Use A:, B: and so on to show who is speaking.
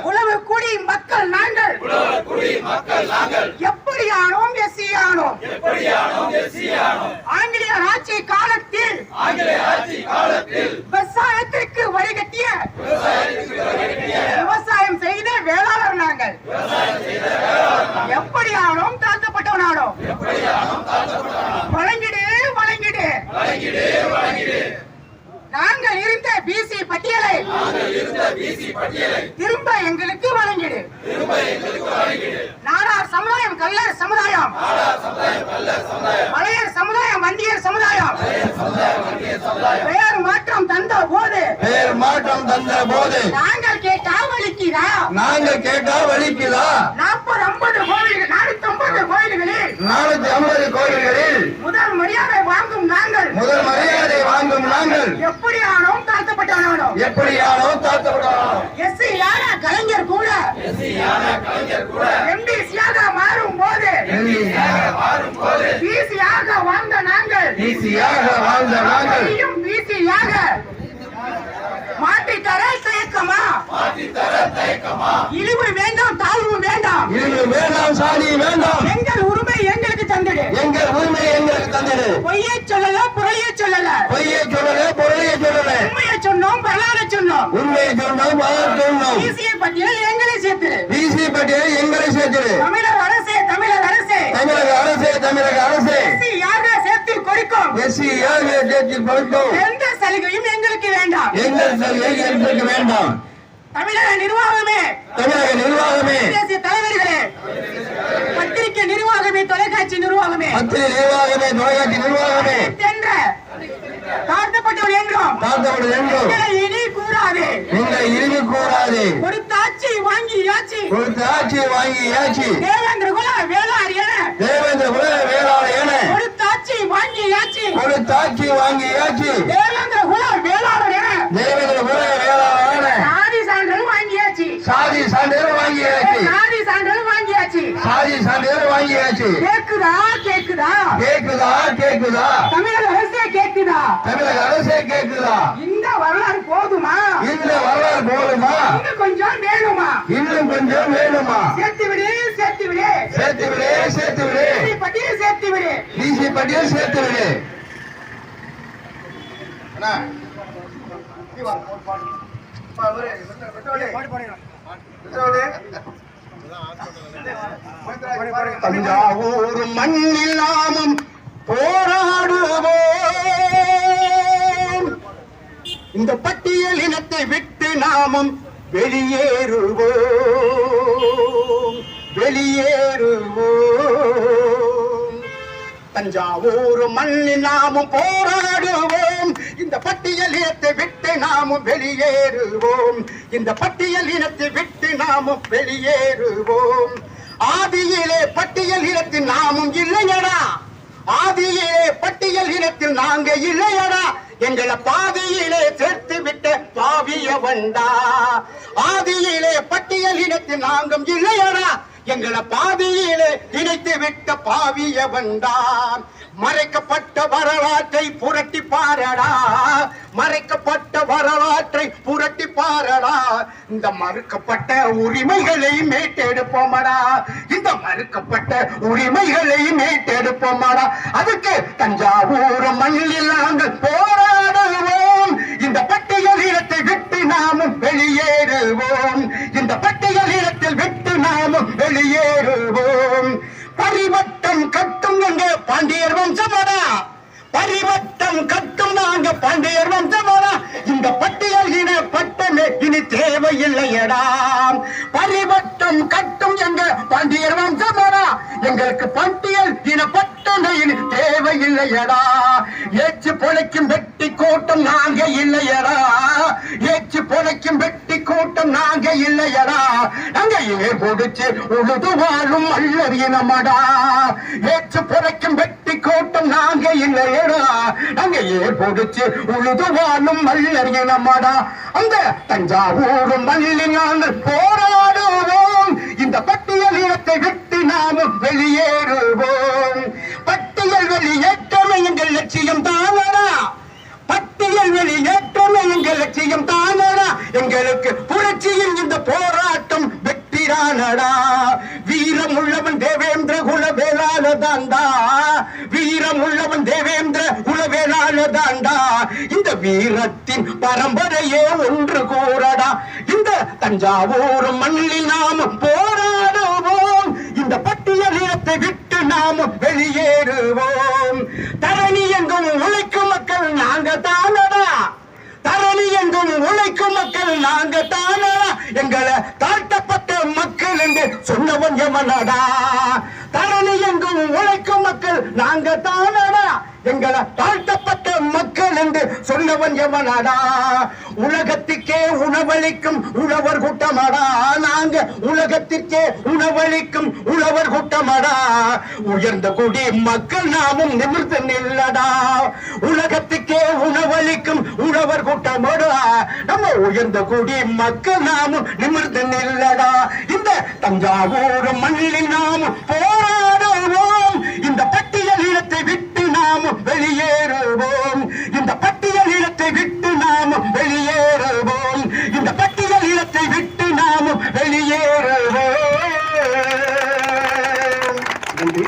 A: உழவு குடி மக்கள் நாங்கள் எப்படியானோம் எஸ்சி ஆனோம் ஆங்கிலேயர் ஆட்சி காலத்தில் விவசாயத்திற்கு வரி கட்டிய விவசாயம் செய்த வேளாளர் நாங்கள் எப்படியானோம் தாழ்த்தப்பட்டவனானோம் வழங்கிடு வழங்கிடு நாங்கள் இருந்த பிசி பட்டியலை திரும்ப எங்களுக்கு வழங்கிடு. நாடார் சமுதாயம் கல்லர் சமுதாயம் மலையர் சமுதாயம் வண்டியர் சமுதாயம் பெயர் மாற்றம் தந்த போது நாங்கள் கேட்டா வலிக்குதா 40-50 கோயில்கள் 450 கோயில்களில் முதல் மரியாதை வாங்கும் நாங்கள் எப்படியானோம் தாழ்த்தப்பட்டவனானோம் எஸ்சியான கலைஞர் கூட எம்பிசியாக மாறும் போது பிசியாக வாழ்ந்த நாங்கள் பிசியாக மாற்றித்தர தயக்கமா இழிவு வேண்டாம் தாழ்வு வேண்டாம்
B: சாதி வேண்டாம்
A: எங்கள் உரிமை எங்களுக்கு தந்தது பொய்யை சொல்லல புறையை சொல்லல உண்மையை சொன்னோம் வரலாறு சொன்னோம் பிசிஐ பட்டியல் எங்களை சேர்த்து தமிழக அரசே எஸ்சியாக சேர்த்து கொடுக்கும் எந்த சலுகையும் எங்களுக்கு வேண்டாம் தமிழக நிர்வாகமே தேசிய தலைவர்களே பத்திரிகை நிர்வாகமே தொலைக்காட்சி நிர்வாகமே சென்ற தாழ்த்தப்பட்டவர் என்றும் இனி கூறாதே கொடுத்தாட்சி வாங்கியாச்சு தேவேந்திர குல வேளார் என கொடுத்தாட்சி வாங்கியாச்சு தேவேந்திர குல வேளாளர் என சாதி சான்றிதழ் வாங்கியாச்சு கேக்குதா தமிழக அரசே கேக்குதா இந்த வரலாறு போதுமா இன்னும் கொஞ்சம் வேணுமா சேர்த்து விடு பட்டியல் சேர்த்து விடு
B: தஞ்சாவூர் மண்ணில் நாமும் போராடுவோம் இந்த பட்டியல் இனத்தை விட்டு நாமும் வெளியேறுவோம் தஞ்சாவூர் மண்ணில் நாமும் போராடுவோம் இந்த பட்டியல் இனத்தை விட்டு நாமும் வெளியேறுவோம் ஆதியிலே பட்டியல் இனத்தில் நாமும் இல்லையடா நாங்க இல்லையடா எங்களை பாதியிலே சேர்த்து விட்ட பாவிய வண்டா ஆதியிலே பட்டியல் இனத்தில் நாங்கும் இல்லையடா எங்களை பாதியிலே இணைத்து விட்ட பாவிய வந்தான் மறைக்கப்பட்ட வரலாற்றை புரட்டி பாரடா இந்த மறுக்கப்பட்ட உரிமைகளை மீட்டெடுப்போமடா அதுக்கு தஞ்சாவூர் மண்ணில் நாங்கள் போராடுவோம் இந்த பட்டியல் இடத்தை விட்டு நாமும் வெளியேறுவோம் பரிவட்டம் கட்டும் எங்க பாண்டியர் வம்சமடா இந்த பட்டியல் இன பட்டமே இனி தேவையில்லையடா பரிவட்டம் கட்டும் எங்க பாண்டியர் வம்சமடா எங்களுக்கு பட்டியல் இன பட்டமே இனி தேவையில்லையடா ஏச்சு பொழைக்கும் வெட்டி கூட்டம் நாங்க இல்லையடா நாங்க ஏர் பொடிச்சு உழுது வாழும் மல்லர் இனமடா ஏச்சு பொழைக்கும் வெட்டி கூட்டம் நாங்க இல்லையடா நாங்க ஏர் பொடிச்சு உழுது வாழும் மல்லர் இனமடா அந்த தஞ்சாவூர் மண்ணில் நாங்கள் போராடுவோம் இந்த பட்டியல் இனத்தை விட்டு நாமும் வெளியேறுவோம் பட்டியல் வெளியேற்றமே எங்கள் லட்சியம் தானடா எங்களுக்கு புரட்சியில் தானடா வீரம் உள்ளவன் தேவேந்திர குல வேளாள தாண்டா வீரம் உள்ளவன் தேவேந்திர குல வேளாள தாண்டா இந்த வீரத்தின் பரம்பரையே ஒன்று கூறடா இந்த தஞ்சாவூர் மண்ணில் நாம் போராடுவோம் இந்த பட்டியலினத்தை விட்டு நாம் வெளியேறுவோம் தரணி எங்கும் உழைக்கும் மக்கள் நாங்க தானடா தரணி எங்கும் உழைக்கும் மக்கள் நாங்க தானடா எங்களை தாழ்த்தப்பட்ட மக்கள் என்று சொன்னவன் எவனடா தரணி எங்கும் உழைக்கும் மக்கள் நாங்க தானடா எங்களை தாழ்த்தப்பட்ட மக்கள் என்று சொன்னவன் எவனடா உலகத்திற்கே உணவளிக்கும் உழவர் கூட்டமடா நாங்க உலகத்திற்கே உணவளிக்கும் உழவர் கூட்டமடா உயர்ந்த குடி மக்கள் நாமும் நிமிர்ந்து நில்லடா உலகத்துக்கே உணவளிக்கும் உழவர் கூட்டமடா நம்ம உயர்ந்த குடி மக்கள் நாமும் நிமிர்ந்து நில்லடா இந்த தஞ்சாவூர் மண்ணில் நாம் போராடுவோம் இந்த பட்டியலினத்தை விட்டு நாம் வெளியேறுவோம் இந்த பட்டியலினத்தை விட்டு நாம் வெளியேறுவோம் இந்த பட்டியலினத்தை விட்டு நாம் வெளியேறுவோம். நன்றி.